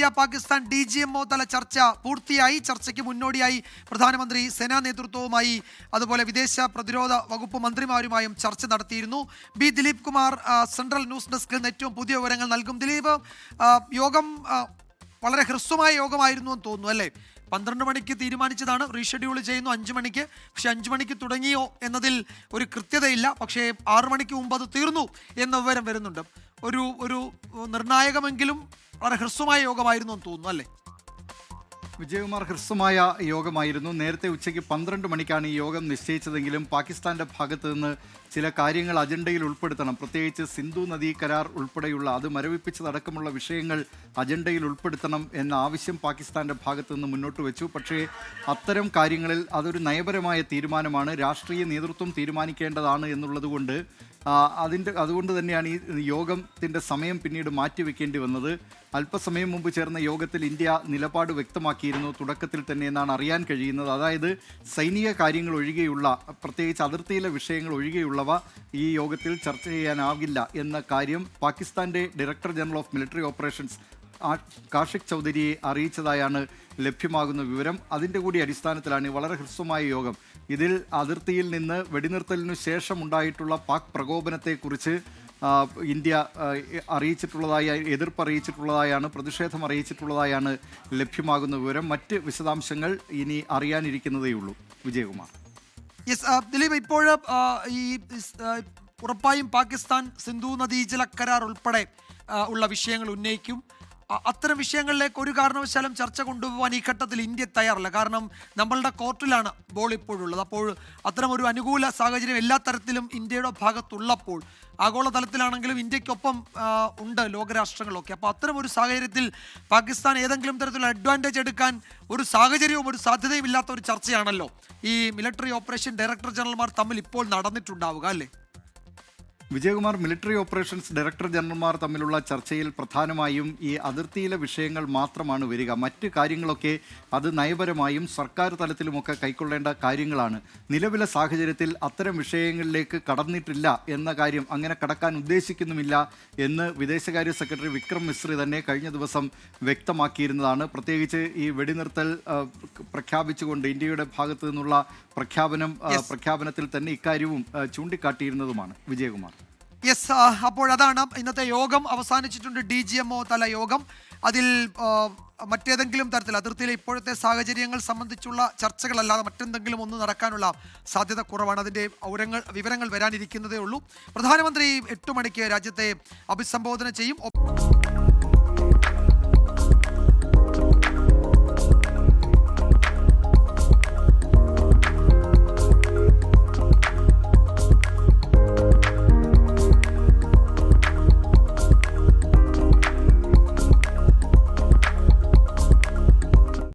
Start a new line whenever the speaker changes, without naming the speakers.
India Pakistan DGMO തല ചർച്ച പൂർത്തിയായി. ചർച്ചയ്ക്ക് മുന്നോടിയായി പ്രധാനമന്ത്രി സേനാ നേതൃത്വവുമായി അതുപോലെ വിദേശ പ്രതിരോധ വകുപ്പ് മന്ത്രിമാരുമായും ചർച്ച നടത്തിയിരുന്നു. B Dileep Kumar central news ഡെസ്കിൽ നിന്ന് ഏറ്റവും പുതിയ വിവരങ്ങൾ നൽകും. ദിലീപ്, യോഗം വളരെ ഹ്രസ്വമായ യോഗമായിരുന്നു എന്ന് തോന്നുന്നു അല്ലേ? 12 മണിക്ക് തീരുമാനിച്ചതാണ്, റീഷെഡ്യൂൾ ചെയ്യുന്നു 5 മണിക്ക്. പക്ഷെ 5 മണിക്ക് തുടങ്ങിയോ എന്നതിൽ ഒരു കൃത്യതയില്ല. പക്ഷേ 6 മണിക്ക് മുമ്പ് അത് തീർന്നു എന്ന വിവരം വരുന്നുണ്ട്. ഒരു നിർണായകമെങ്കിലും വളരെ ഹ്രസ്വമായ യോഗമായിരുന്നു എന്ന് തോന്നുന്നു അല്ലേ?
വിജയകുമാർ, ഹ്രസ്വമായ യോഗമായിരുന്നു. നേരത്തെ ഉച്ചയ്ക്ക് 12 മണിക്കാണ് ഈ യോഗം നിശ്ചയിച്ചതെങ്കിലും പാകിസ്ഥാന്റെ ഭാഗത്ത് നിന്ന് ചില കാര്യങ്ങൾ അജണ്ടയിൽ ഉൾപ്പെടുത്തണം, പ്രത്യേകിച്ച് സിന്ധു നദീ കരാർ ഉൾപ്പെടെയുള്ള അത് മരവിപ്പിച്ചതടക്കമുള്ള വിഷയങ്ങൾ അജണ്ടയിൽ ഉൾപ്പെടുത്തണം എന്ന ആവശ്യം പാകിസ്ഥാന്റെ ഭാഗത്ത് നിന്ന് മുന്നോട്ട് വെച്ചു. പക്ഷേ അത്തരം കാര്യങ്ങളിൽ അതൊരു നയപരമായ തീരുമാനമാണ്, രാഷ്ട്രീയ നേതൃത്വം തീരുമാനിക്കേണ്ടതാണ് എന്നുള്ളതുകൊണ്ട് അതുകൊണ്ട് തന്നെയാണ് ഈ യോഗത്തിൻ്റെ സമയം പിന്നീട് മാറ്റിവെക്കേണ്ടി വന്നത്. അല്പസമയം മുമ്പ് ചേർന്ന യോഗത്തിൽ ഇന്ത്യ നിലപാട് വ്യക്തമാക്കിയിരുന്നു തുടക്കത്തിൽ തന്നെ എന്നാണ് അറിയാൻ കഴിയുന്നത്. അതായത് സൈനിക കാര്യങ്ങൾ ഒഴികെയുള്ള, പ്രത്യേകിച്ച് അതിർത്തിയിലെ വിഷയങ്ങൾ ഒഴികെയുള്ളവ ഈ യോഗത്തിൽ ചർച്ച ചെയ്യാനാകില്ല എന്ന കാര്യം പാകിസ്ഥാൻ്റെ director general of military operations Kashif ചൗധരിയെ അറിയിച്ചതായാണ് ലഭ്യമാകുന്ന വിവരം. അതിൻ്റെ കൂടി അടിസ്ഥാനത്തിലാണ് വളരെ ഹ്രസ്വമായ യോഗം. ഇതിൽ അതിർത്തിയിൽ നിന്ന് വെടിനിർത്തലിനു ശേഷം ഉണ്ടായിട്ടുള്ള പാക് പ്രകോപനത്തെക്കുറിച്ച് ഇന്ത്യ എതിർപ്പ് അറിയിച്ചിട്ടുള്ളതായാണ്, പ്രതിഷേധം അറിയിച്ചിട്ടുള്ളതായാണ് ലഭ്യമാകുന്ന വിവരം. മറ്റ് വിശദാംശങ്ങൾ ഇനി അറിയാനിരിക്കുന്നതേയുള്ളൂ. വിജയകുമാർ.
ദിലീപ്, ഇപ്പോൾ ഈ ഉറപ്പായും പാകിസ്ഥാൻ സിന്ധു നദീജല കരാർ ഉൾപ്പെടെ ഉള്ള വിഷയങ്ങൾ ഉന്നയിക്കും. അത്തരം വിഷയങ്ങളിലേക്ക് ഒരു കാരണവശാലും ചർച്ച കൊണ്ടുപോകാൻ ഈ ഘട്ടത്തിൽ ഇന്ത്യ തയ്യാറല്ല. കാരണം നമ്മളുടെ കോർട്ടിലാണ് ബോൾ ഇപ്പോഴുള്ളത്. അപ്പോൾ അത്തരം ഒരു അനുകൂല സാഹചര്യം എല്ലാ തരത്തിലും ഇന്ത്യയുടെ ഭാഗത്തുള്ളപ്പോൾ, ആഗോളതലത്തിലാണെങ്കിലും ഇന്ത്യക്കൊപ്പം ഉണ്ട് ലോകരാഷ്ട്രങ്ങളൊക്കെ. അപ്പോൾ അത്തരം ഒരു സാഹചര്യത്തിൽ പാകിസ്ഥാൻ ഏതെങ്കിലും തരത്തിലുള്ള അഡ്വാൻറ്റേജ് എടുക്കാൻ ഒരു സാഹചര്യവും ഒരു സാധ്യതയും ഇല്ലാത്ത ഒരു ചർച്ചയാണല്ലോ ഈ മിലിറ്ററി ഓപ്പറേഷൻ ഡയറക്ടർ ജനറൽമാർ തമ്മിൽ ഇപ്പോൾ നടന്നിട്ടുണ്ടാവുക അല്ലേ?
വിജയകുമാർ, മിലിറ്ററി ഓപ്പറേഷൻസ് ഡയറക്ടർ ജനറൽമാർ തമ്മിലുള്ള ചർച്ചയിൽ പ്രധാനമായും ഈ അതിർത്തിയിലെ വിഷയങ്ങൾ മാത്രമാണ് വരിക. മറ്റ് കാര്യങ്ങളൊക്കെ അത് നയപരമായും സർക്കാർ തലത്തിലുമൊക്കെ കൈക്കൊള്ളേണ്ട കാര്യങ്ങളാണ്. നിലവിലെ സാഹചര്യത്തിൽ അത്തരം വിഷയങ്ങളിലേക്ക് കടന്നിട്ടില്ല എന്ന കാര്യം, അങ്ങനെ കടക്കാൻ ഉദ്ദേശിക്കുന്നുമില്ല എന്ന് വിദേശകാര്യ സെക്രട്ടറി വിക്രം മിശ്രി തന്നെ കഴിഞ്ഞ ദിവസം വ്യക്തമാക്കിയിരുന്നതാണ്. പ്രത്യേകിച്ച് ഈ വെടിനിർത്തൽ പ്രഖ്യാപിച്ചുകൊണ്ട് ഇന്ത്യയുടെ ഭാഗത്തു നിന്നുള്ള പ്രഖ്യാപനത്തിൽ തന്നെ ഇക്കാര്യവും ചൂണ്ടിക്കാട്ടിയിരുന്നതുമാണ്. വിജയകുമാർ.
അപ്പോഴതാണ് ഇന്നത്തെ യോഗം അവസാനിച്ചിട്ടുണ്ട്. DGMO തല യോഗം. അതിൽ മറ്റേതെങ്കിലും തരത്തിൽ അതിർത്തിയിലെ ഇപ്പോഴത്തെ സാഹചര്യങ്ങൾ സംബന്ധിച്ചുള്ള ചർച്ചകളല്ലാതെ മറ്റെന്തെങ്കിലും ഒന്ന് നടക്കാനുള്ള സാധ്യത കുറവാണ്. അതിൻ്റെ വിവരങ്ങൾ വരാനിരിക്കുന്നതേ ഉള്ളൂ. പ്രധാനമന്ത്രി 8 മണിക്ക് രാജ്യത്തെ അഭിസംബോധന ചെയ്യും.